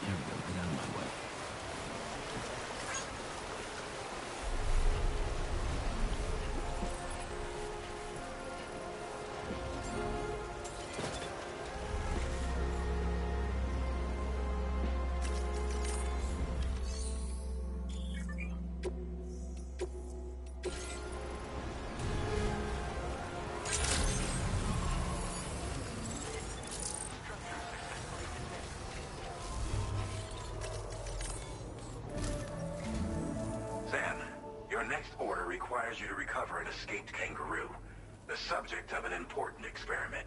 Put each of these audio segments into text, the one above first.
There we go. Get out of my way. requires you to recover an escaped kangaroo, the subject of an important experiment.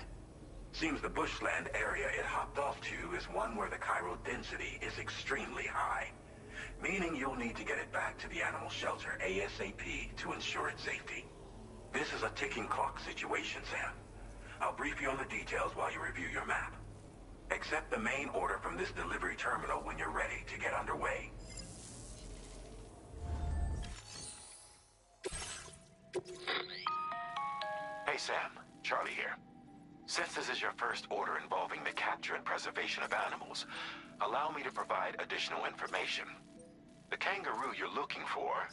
Seems the bushland area it hopped off to is one where the chiral density is extremely high, meaning you'll need to get it back to the animal shelter ASAP to ensure its safety. This is a ticking clock situation, Sam. I'll brief you on the details while you review your map. Accept the main order from this delivery terminal when you're ready to get underway. Hey Sam, Charlie here. Since this is your first order involving the capture and preservation of animals, allow me to provide additional information. The kangaroo you're looking for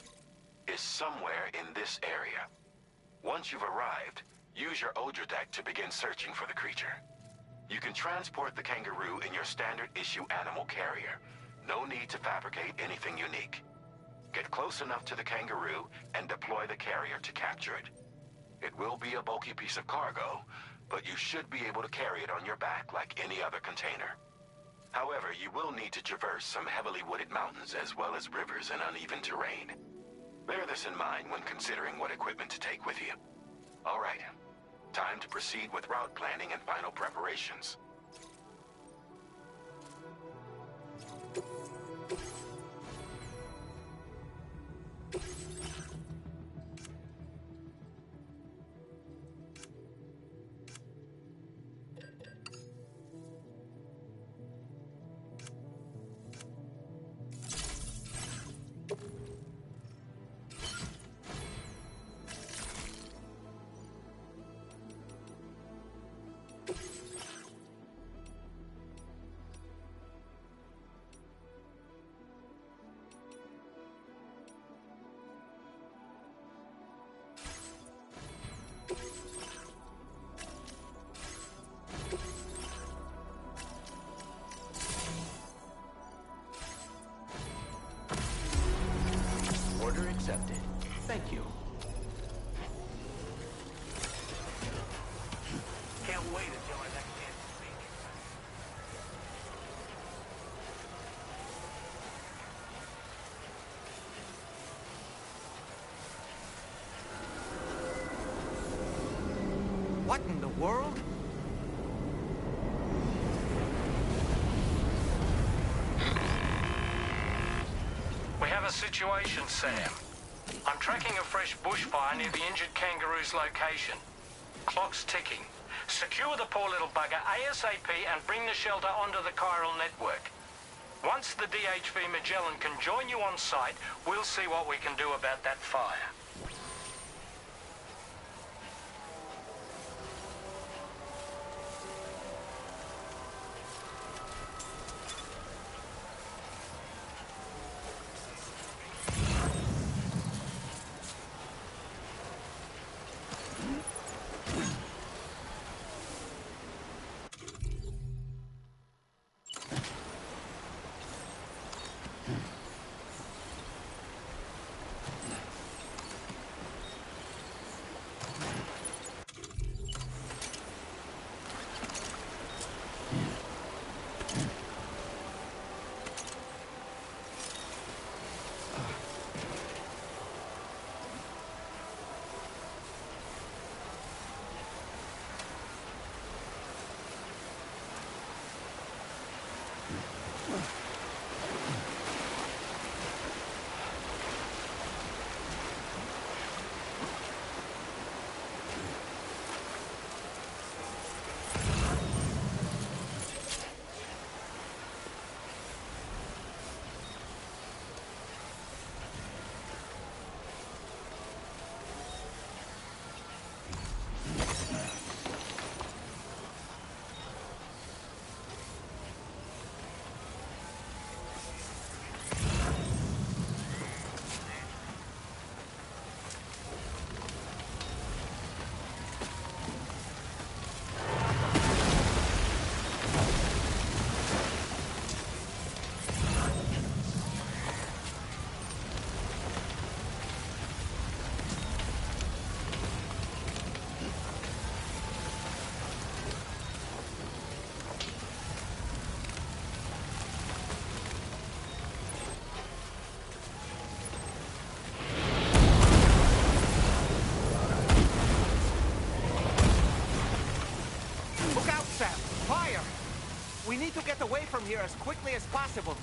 is somewhere in this area. Once you've arrived, use your Odra deck to begin searching for the creature. You can transport the kangaroo in your standard issue animal carrier. No need to fabricate anything unique. Get close enough to the kangaroo and deploy the carrier to capture it. It will be a bulky piece of cargo, but you should be able to carry it on your back like any other container. However, you will need to traverse some heavily wooded mountains as well as rivers and uneven terrain. Bear this in mind when considering what equipment to take with you. All right, time to proceed with route planning and final preparations. Order accepted. Thank you. Can't wait until our next chance to speak. What in the world? We have a situation, Sam. I'm tracking a fresh bushfire near the injured kangaroo's location. Clock's ticking. Secure the poor little bugger ASAP and bring the shelter onto the chiral network. Once the DHV Magellan can join you on site, we'll see what we can do about that fire. as quickly as possible.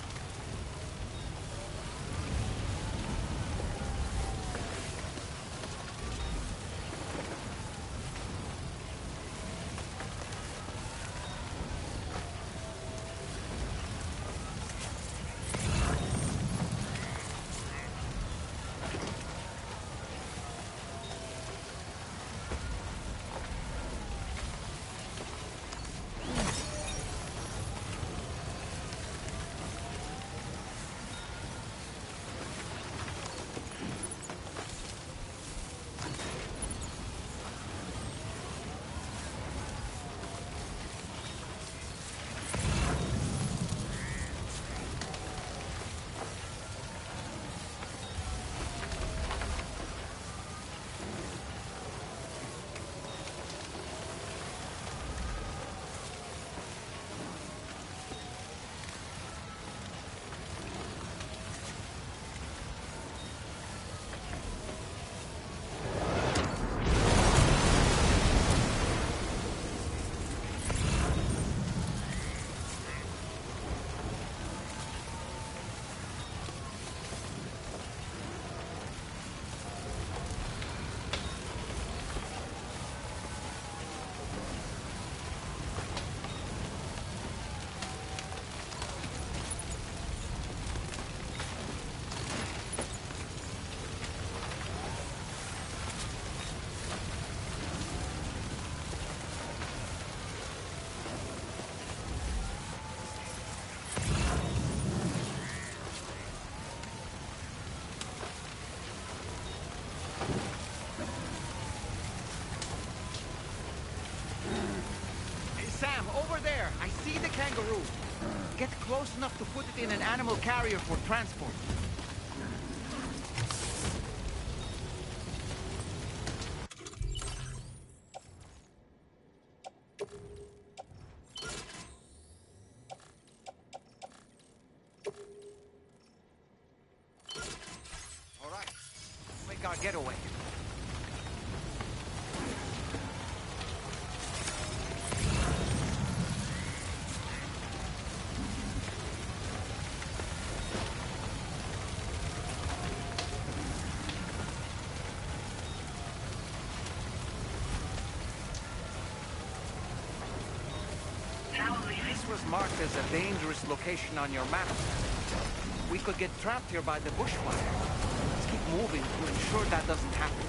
Sam, over there! I see the kangaroo! Get close enough to put it in an animal carrier for transport. All right, let's make our getaway. This was marked as a dangerous location on your map. We could get trapped here by the bushfire. Let's keep moving to ensure that doesn't happen.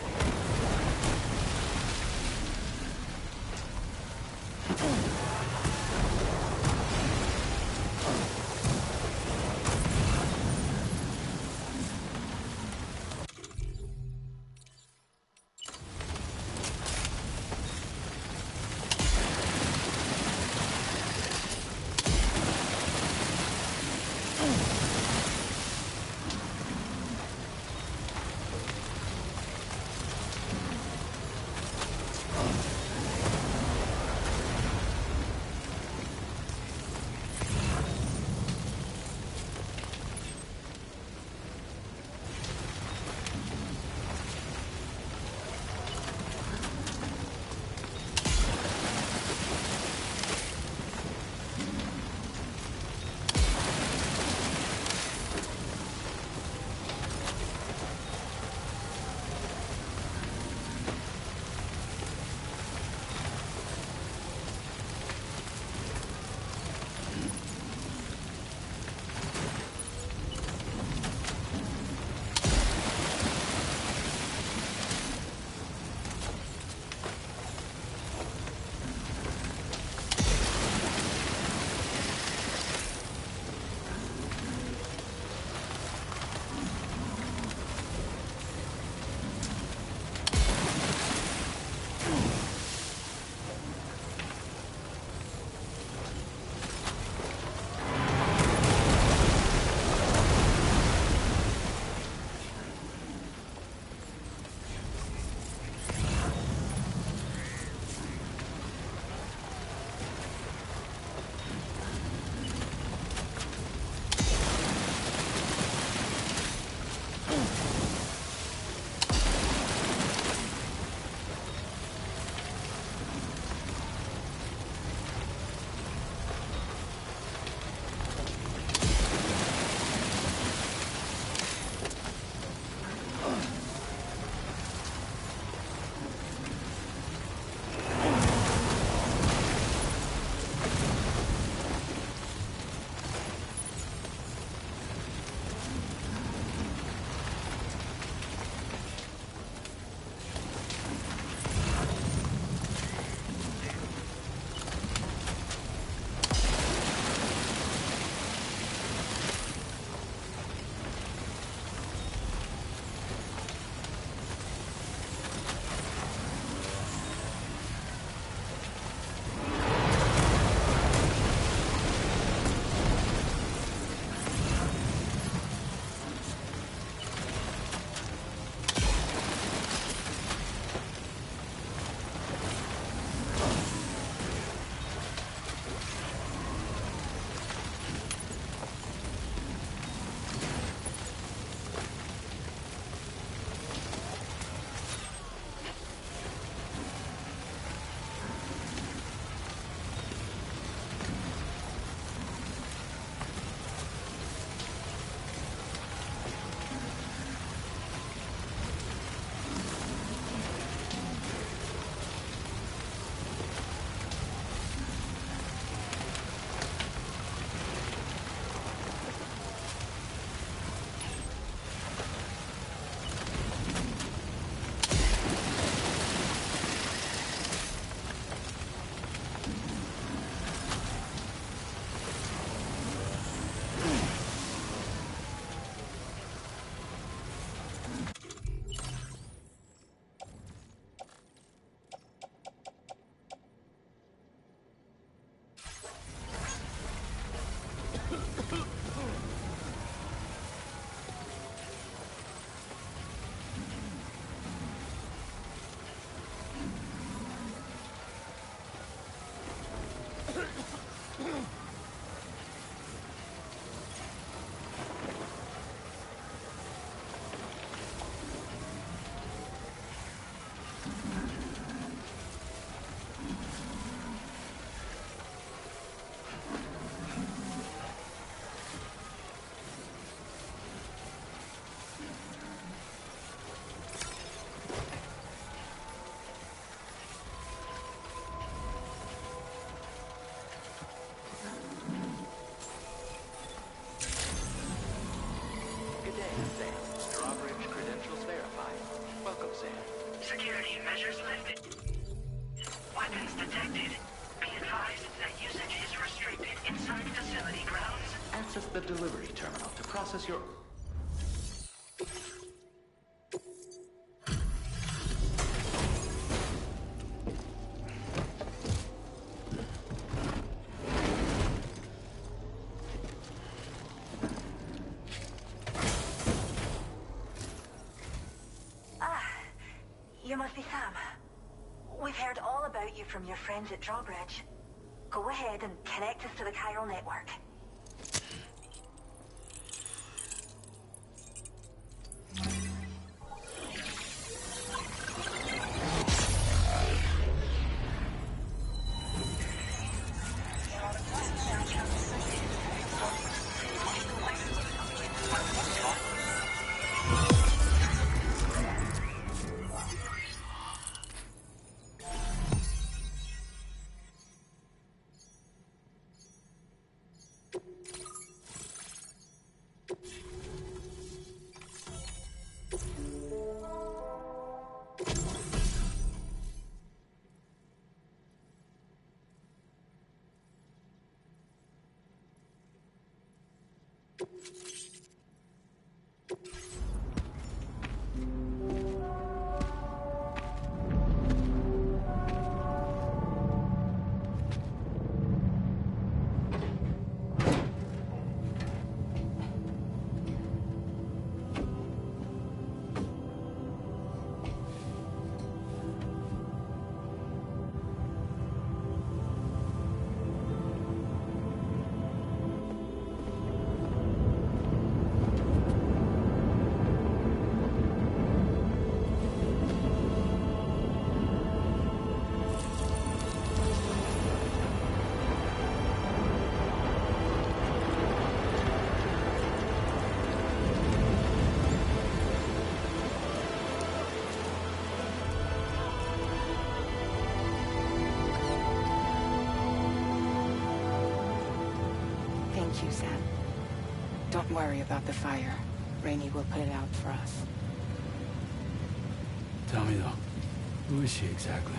Sam, drawbridge credentials verified. Welcome, Sam. Security measures lifted. Weapons detected. Be advised that usage is restricted inside facility grounds. Access the delivery terminal to process your... You must be Sam. We've heard all about you from your friends at Drawbridge. Go ahead and connect us to the chiral network. Thank you, Sam. Don't worry about the fire. Rainey will put it out for us. Tell me though, who is she exactly?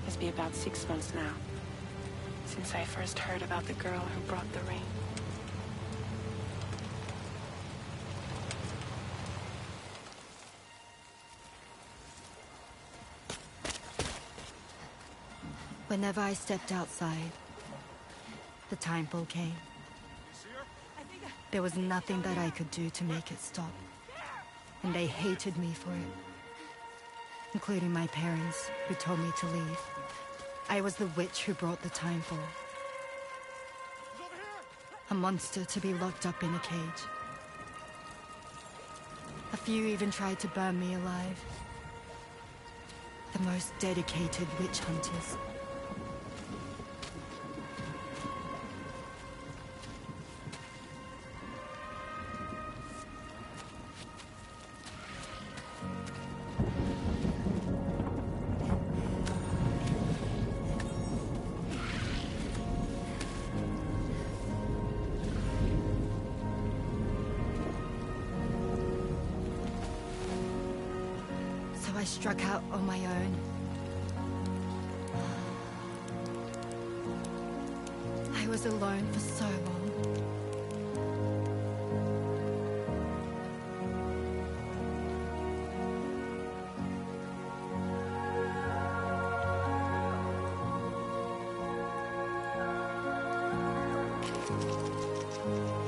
It's been about 6 months now, since I first heard about the girl who brought the rain. Whenever I stepped outside, the timefall came. There was nothing that I could do to make it stop. And they hated me for it. Including my parents, who told me to leave. I was the witch who brought the timefall. A monster to be locked up in a cage. A few even tried to burn me alive. The most dedicated witch hunters. I struck out on my own. I was alone for so long.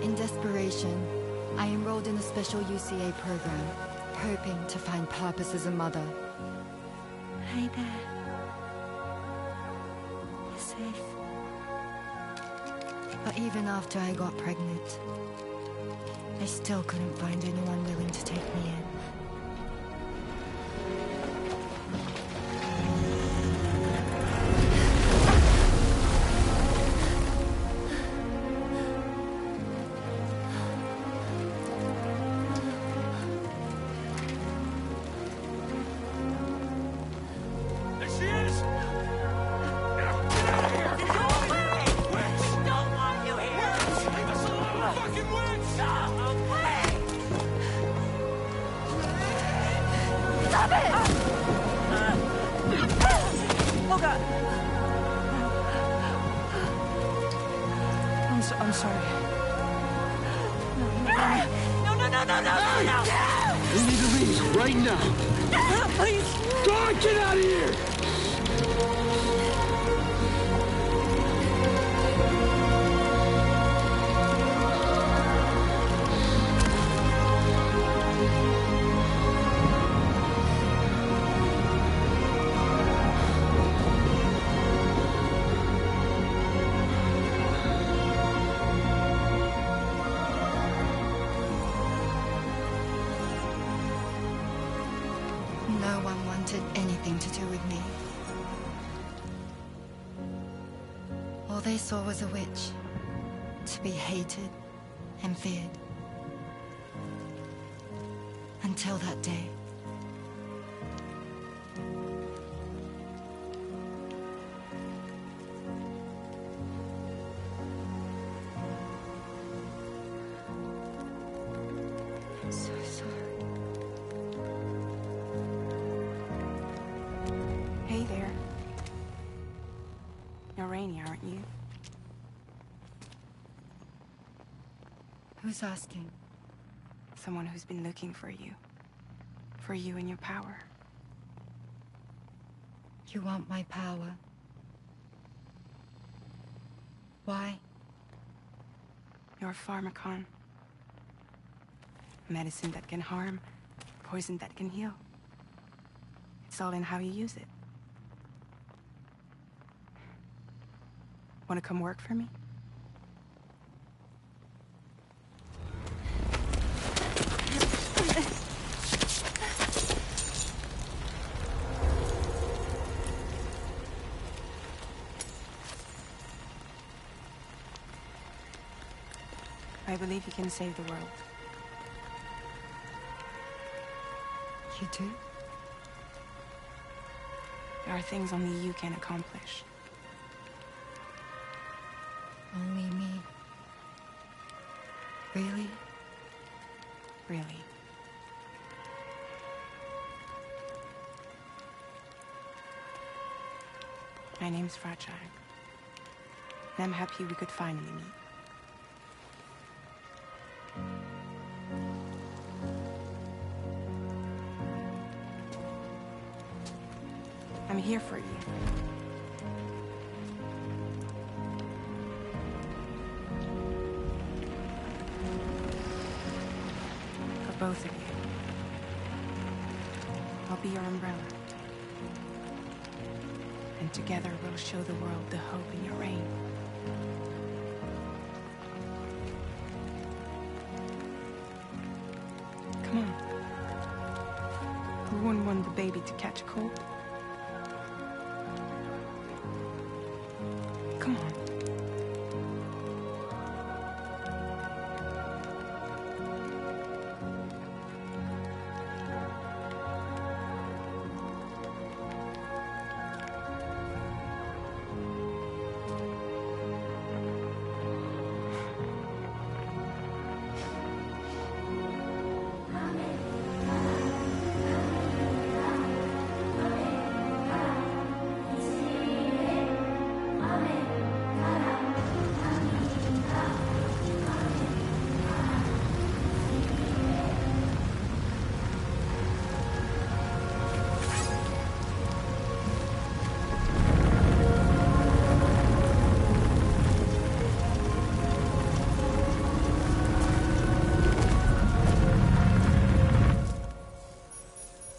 In desperation, I enrolled in a special UCA program. Hoping to find purpose as a mother. Hi there. You're safe. But even after I got pregnant, I still couldn't find anyone willing to take me in. Don't want you here! Leave us alone! I'm sorry. No! We need to leave right now. Please! God, get out of here! No one wanted anything to do with me. All they saw was a witch, to be hated and feared. Until that day. I'm so sorry. Hey there. You're Rainey, aren't you? Who's asking? Someone who's been looking for you. For you and your power. You want my power? Why? You're a pharmacon. Medicine that can harm, poison that can heal. It's all in how you use it. Want to come work for me? I believe you can save the world. You do? There are things only you can accomplish. Only me. Really? Really. My name's Fragile. And I'm happy we could finally meet. I'm here for you. For both of you. I'll be your umbrella. And together we'll show the world the hope in your reign. Come on. Who wouldn't want the baby to catch a cold? Come on.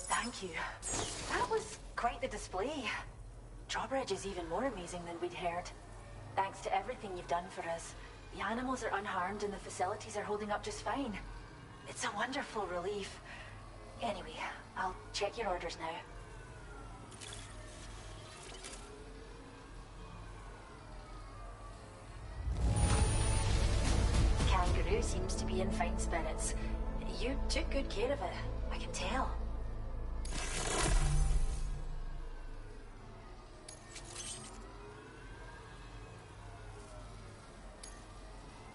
Thank you. That was quite the display. Drawbridge is even more amazing than we'd heard. Thanks to everything you've done for us, the animals are unharmed and the facilities are holding up just fine. It's a wonderful relief. Anyway, I'll check your orders now. Kangaroo seems to be in fine spirits. You took good care of it, I can tell.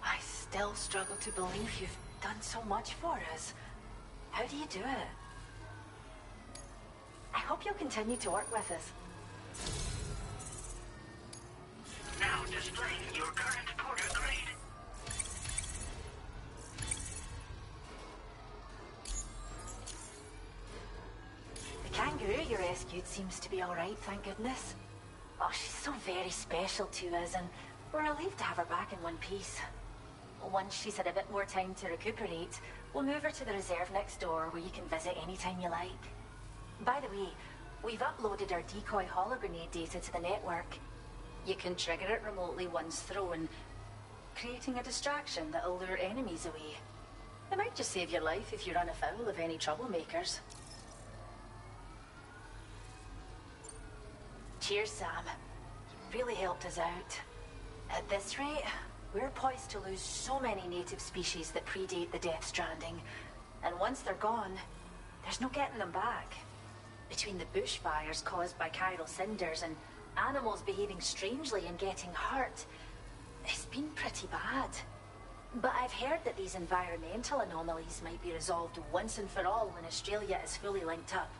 I still struggle to believe you've done so much for us. How do you do it? I hope you'll continue to work with us. Now displaying your current porter grade. Rescued seems to be alright, thank goodness. Oh, she's so very special to us, and we're relieved to have her back in one piece. Once she's had a bit more time to recuperate, we'll move her to the reserve next door where you can visit anytime you like. By the way, we've uploaded our decoy hologrenade data to the network. You can trigger it remotely once thrown, creating a distraction that'll lure enemies away. It might just save your life if you run afoul of any troublemakers. Cheers, Sam. You really helped us out. At this rate, we're poised to lose so many native species that predate the Death Stranding. And once they're gone, there's no getting them back. Between the bushfires caused by chiral cinders and animals behaving strangely and getting hurt, it's been pretty bad. But I've heard that these environmental anomalies might be resolved once and for all when Australia is fully linked up.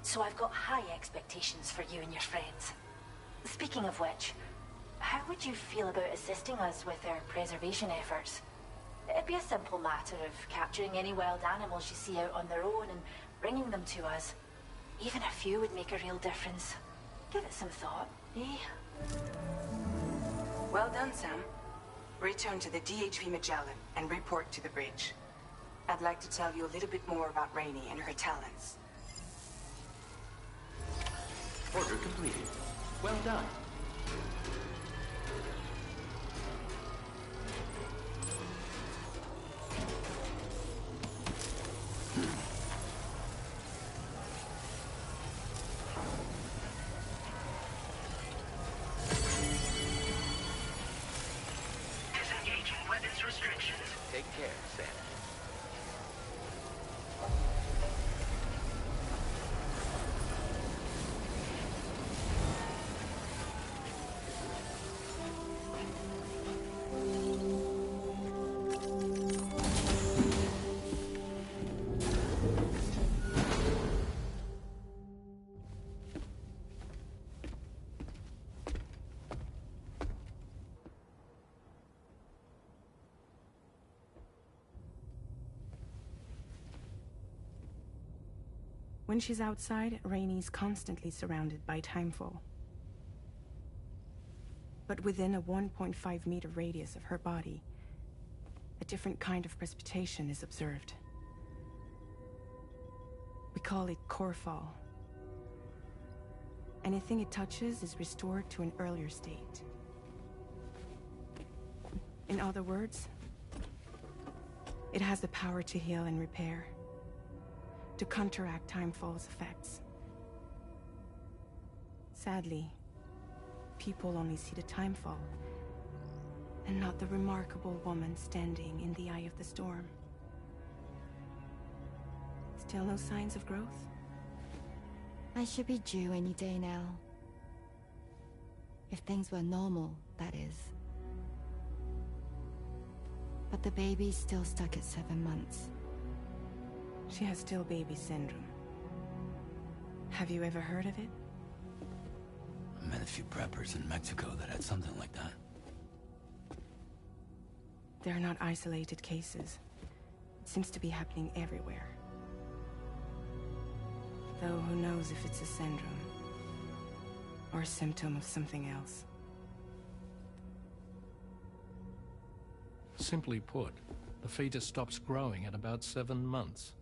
So I've got high expectations for you and your friends. Speaking of which, how would you feel about assisting us with our preservation efforts? It'd be a simple matter of capturing any wild animals you see out on their own and bringing them to us. Even a few would make a real difference. Give it some thought, eh? Well done, Sam. Return to the DHV Magellan and report to the bridge. I'd like to tell you a little bit more about Rainey and her talents. Order completed. Well done. Disengaging weapons restrictions. Take care, Sam. When she's outside, Rainey's constantly surrounded by timefall. But within a 1.5-meter radius of her body, a different kind of precipitation is observed. We call it core fall. Anything it touches is restored to an earlier state. In other words, it has the power to heal and repair, to counteract timefall's effects. Sadly, people only see the timefall, and not the remarkable woman standing in the eye of the storm. Still no signs of growth? I should be due any day now. If things were normal, that is. But the baby's still stuck at 7 months. She has still baby syndrome. Have you ever heard of it? I met a few preppers in Mexico that had something like that. They're not isolated cases. It seems to be happening everywhere. Though who knows if it's a syndrome or a symptom of something else. Simply put, the fetus stops growing at about 7 months.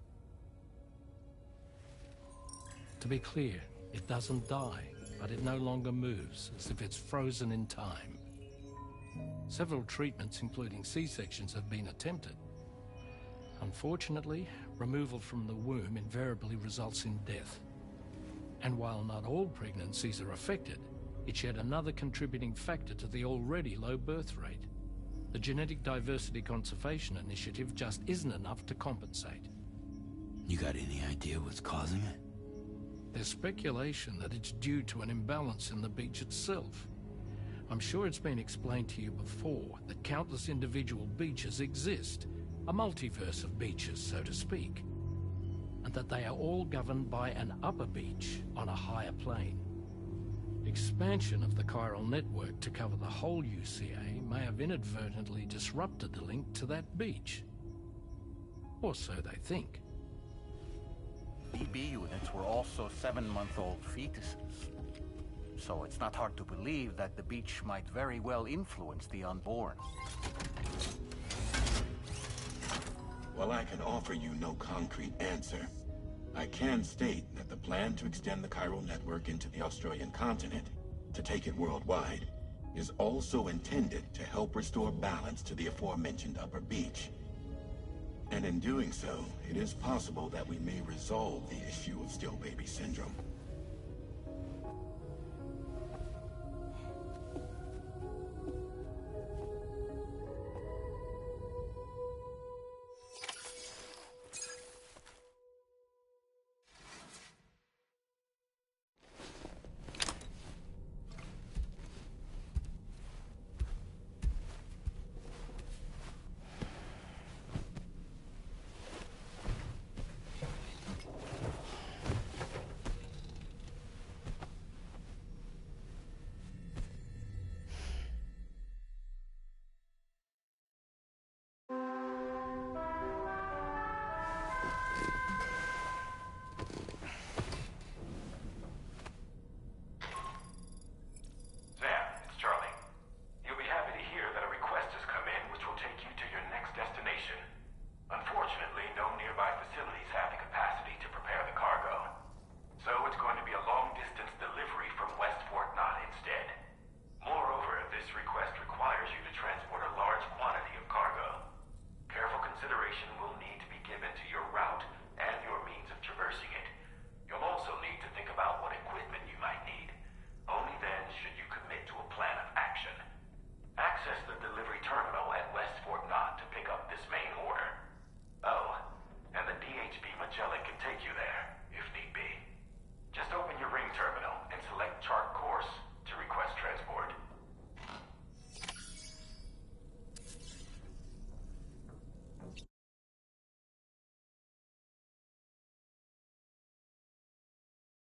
To be clear, it doesn't die, but it no longer moves, as if it's frozen in time. Several treatments, including C-sections, have been attempted. Unfortunately, removal from the womb invariably results in death. And while not all pregnancies are affected, it's yet another contributing factor to the already low birth rate. The Genetic Diversity Conservation Initiative just isn't enough to compensate. You got any idea what's causing it? There's speculation that it's due to an imbalance in the beach itself. I'm sure it's been explained to you before that countless individual beaches exist, a multiverse of beaches, so to speak, and that they are all governed by an upper beach on a higher plane. Expansion of the chiral network to cover the whole UCA may have inadvertently disrupted the link to that beach. Or so they think. BB units were also 7-month-old fetuses. So it's not hard to believe that the beach might very well influence the unborn. While I can offer you no concrete answer, I can state that the plan to extend the chiral network into the Australian continent, to take it worldwide, is also intended to help restore balance to the aforementioned upper beach. And in doing so, it is possible that we may resolve the issue of still baby syndrome.